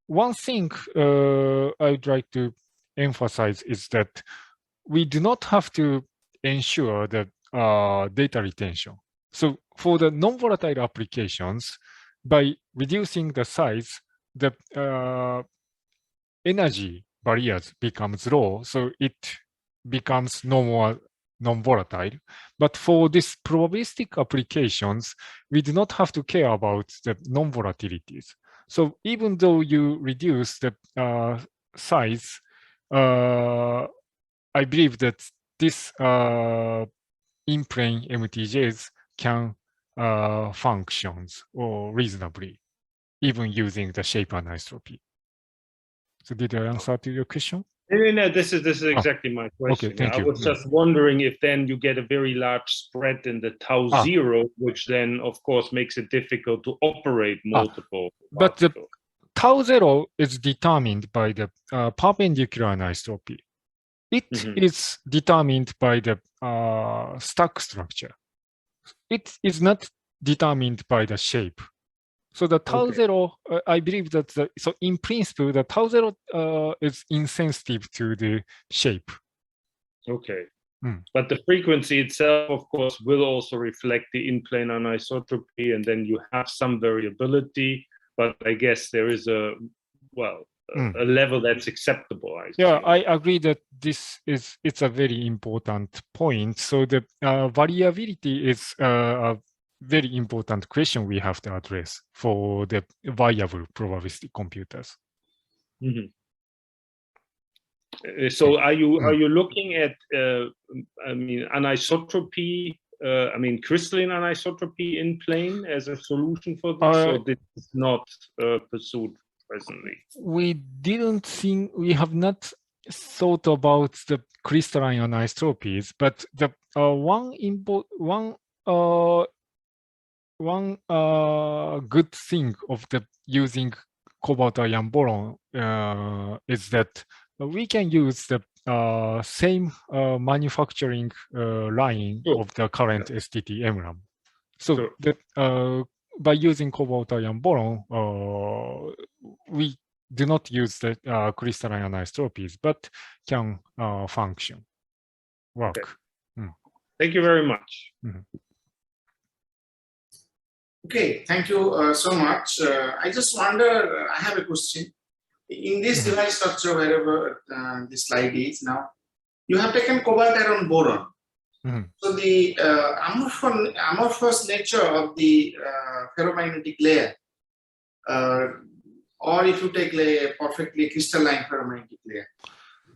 one thing I would like to emphasize is that we do not have to ensure the data retention. So for the non-volatile applications, by reducing the size, the energy barriers becomes low, so it becomes no more non-volatile. But for these probabilistic applications, we do not have to care about the non-volatilities. So even though you reduce the size, I believe that this in-plane MTJs can functions or reasonably, even using the shape anisotropy. So did I answer to your question? No, this is exactly my question. Okay, thank you. I was just wondering if then you get a very large spread in the tau zero, which then of course makes it difficult to operate multiple. But the tau zero is determined by the perpendicular anisotropy. It is determined by the stack structure. It is not determined by the shape. So the tau zero, I believe that so in principle, the tau zero is insensitive to the shape. Okay. But the frequency itself, of course, will also reflect the in-plane anisotropy, and then you have some variability. But I guess there is a level that's acceptable. I agree that it's a very important point. So the variability is a very important question we have to address for the viable probabilistic computers. So are you looking at anisotropy? Crystalline anisotropy in plane as a solution for this, or this is not pursued presently? We have not thought about the crystalline anisotropies, but the one good thing of the using cobalt ion boron is that we can use the same manufacturing line of the current STT MRAM. So by using cobalt ion boron, we do not use the crystalline anisotropies, but can work. Okay. Thank you very much. Okay, thank you so much. I just wonder, I have a question. In this device structure, wherever the slide is now, you have taken cobalt iron boron. So the amorphous nature of the ferromagnetic layer, or if you take a perfectly crystalline ferromagnetic layer,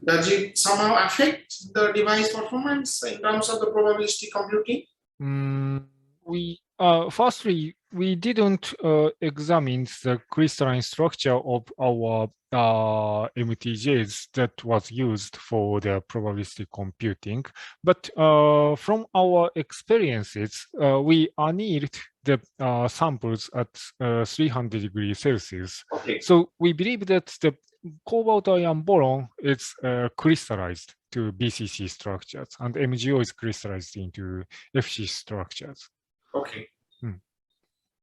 does it somehow affect the device performance in terms of the probabilistic computing? Firstly, we didn't examine the crystalline structure of our MTJs that was used for the probabilistic computing. But from our experiences, we annealed the samples at 300 degrees Celsius. So we believe that the cobalt ion boron is crystallized to BCC structures, and MgO is crystallized into FC structures. Okay.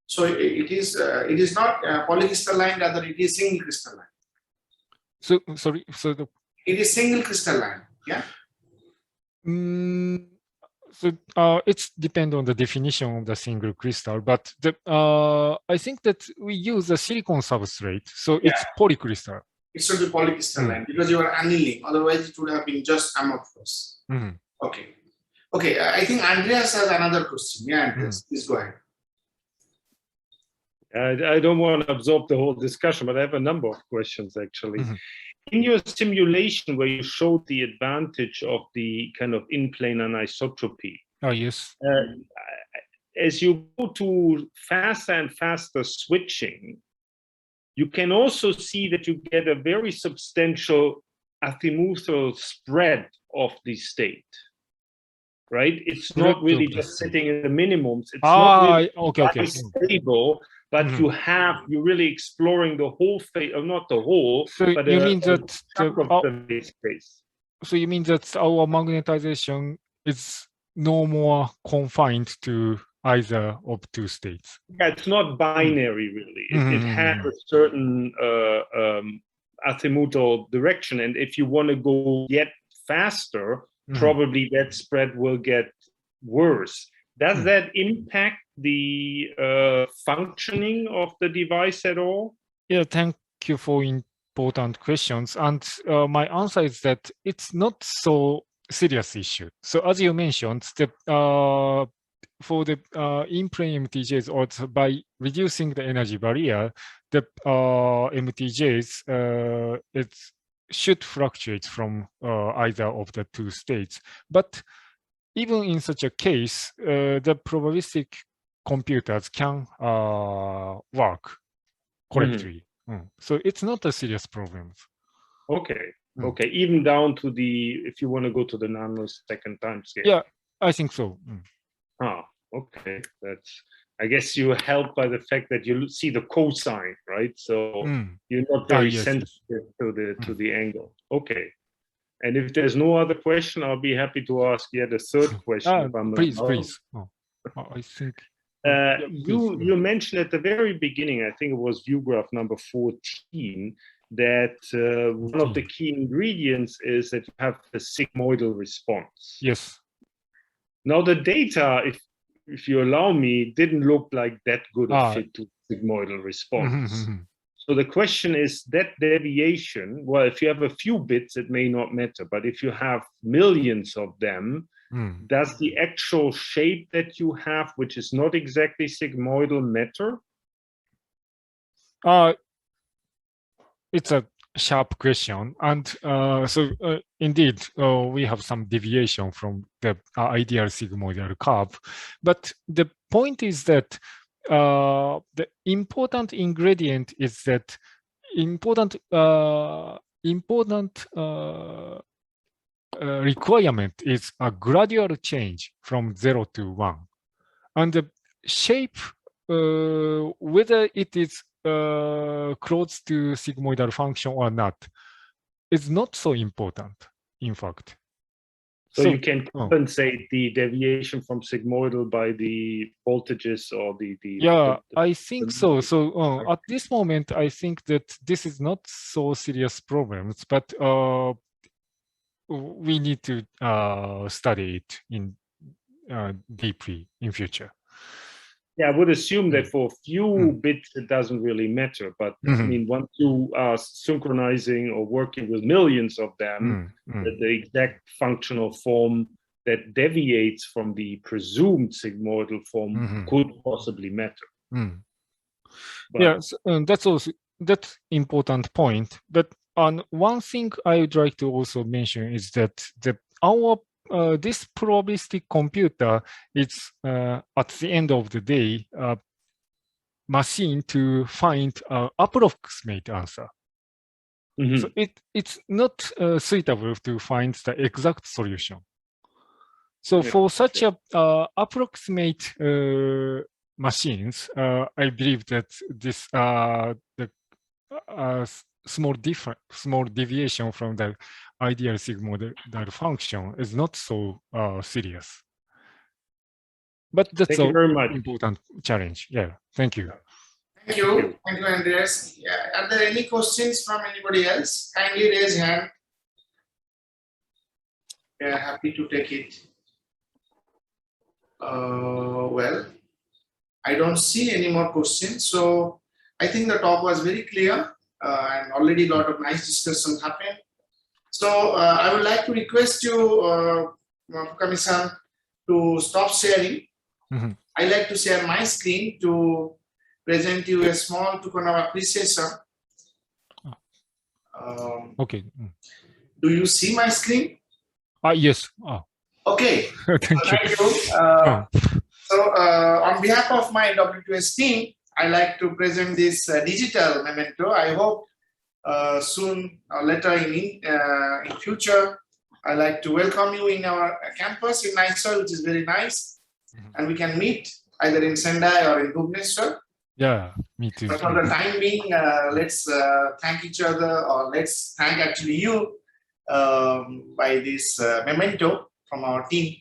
So it is not polycrystalline, rather it is single crystalline. So it is single crystalline, yeah. So it's depend on the definition of the single crystal, but I think that we use a silicon substrate, so it's polycrystal. It should be polycrystalline because you are annealing. Otherwise, it would have been just amorphous. Okay. Okay. I think Andreas has another question. Yeah, Andreas, please go ahead. I don't want to absorb the whole discussion, but I have a number of questions actually. In your simulation where you showed the advantage of the kind of in-plane anisotropy, oh yes, as you go to faster and faster switching, you can also see that you get a very substantial azimuthal spread of the state, right? It's not really just sitting in the minimums. It's not really okay. stable, but you're really exploring the whole phase, or not the whole, so but you mean that the phase space. So you mean that our magnetization is no more confined to either of two states? Yeah, it's not binary really. It has a certain azimuthal direction, and if you want to go yet faster, probably that spread will get worse. Does that impact the functioning of the device at all? Yeah, thank you for important questions. And my answer is that it's not so serious issue. So as you mentioned, for the in-plane MTJs, or by reducing the energy barrier, the MTJs it should fluctuate from either of the two states. But even in such a case, the probabilistic computers can work correctly. So it's not a serious problem. Okay. Okay. Even down to the, if you want to go to the nanosecond time scale. Yeah, I think so. Ah, okay. That's, I guess you help by the fact that you see the cosine, right? So you're not very sensitive to the angle. Okay. And if there's no other question, I'll be happy to ask yet a third question. Please. I think you mentioned at the very beginning, I think it was view graph number 14, that one of the key ingredients is that you have a sigmoidal response. Yes. Now the data, if you allow me, didn't look like that good a fit to sigmoidal response. So the question is that deviation, well, if you have a few bits, it may not matter, but if you have millions of them, does the actual shape that you have, which is not exactly sigmoidal, matter? It's a sharp question. And indeed, we have some deviation from the ideal sigmoidal curve. But the point is that the important ingredient is that requirement is a gradual change from 0 to 1. And the shape, whether it is close to sigmoidal function or not, is not so important, in fact. So you can compensate the deviation from sigmoidal by the voltages or I think so. So at this moment, I think that this is not so serious problems, but we need to study it in deeply in future. Yeah, I would assume that for a few bits, it doesn't really matter. But I mean, once you are synchronizing or working with millions of them, the exact functional form that deviates from the presumed sigmoidal form could possibly matter. That's important point. But one thing I would like to also mention is that this probabilistic computer is at the end of the day machine to find approximate answer. So it's not suitable to find the exact solution. So for such a approximate machines, I believe that this small deviation from the ideal sigmoidal function is not so serious. But that's an important challenge. Yeah, thank you. Thank you, Andreas. Yeah. Are there any questions from anybody else? Kindly raise hand. Yeah, happy to take it. Well, I don't see any more questions. So I think the talk was very clear. and already a lot of nice discussion happened. So I would like to request you, Fukami-san, to stop sharing. I like to share my screen to present you a small token of appreciation. Okay. Do you see my screen? Yes. Okay. Thank you. So on behalf of my W2S team, I like to present this digital memento. I hope soon or later in future, I like to welcome you in our campus in Mysore, which is very nice. And we can meet either in Sendai or in Bhubaneswar. Yeah, me too. But for the time being, let's thank each other, or let's thank actually you by this memento from our team.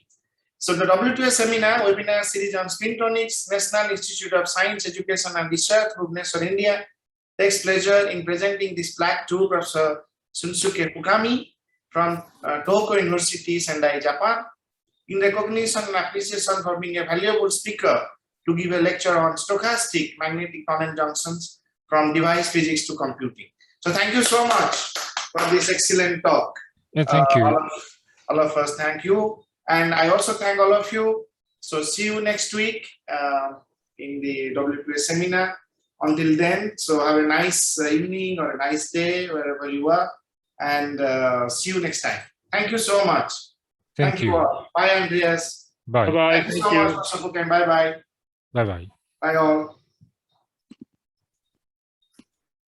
So the W2S seminar, webinar series on Spintronics, National Institute of Science, Education and Research, Bhubaneswar, India, takes pleasure in presenting this plaque to Professor Shunsuke Fukami from Tokyo University, Sendai, Japan, in recognition and appreciation for being a valuable speaker to give a lecture on stochastic magnetic common junctions from device physics to computing. So thank you so much for this excellent talk. Yeah, thank you. All of us, thank you. And I also thank all of you. So see you next week in the W2S seminar. Until then, so have a nice evening or a nice day wherever you are, and see you next time. Thank you so much. Thank you. All. Bye, Andreas. Bye. Bye-bye. Thank you so much, Professor Fukami. Bye-bye. Bye-bye. Bye all.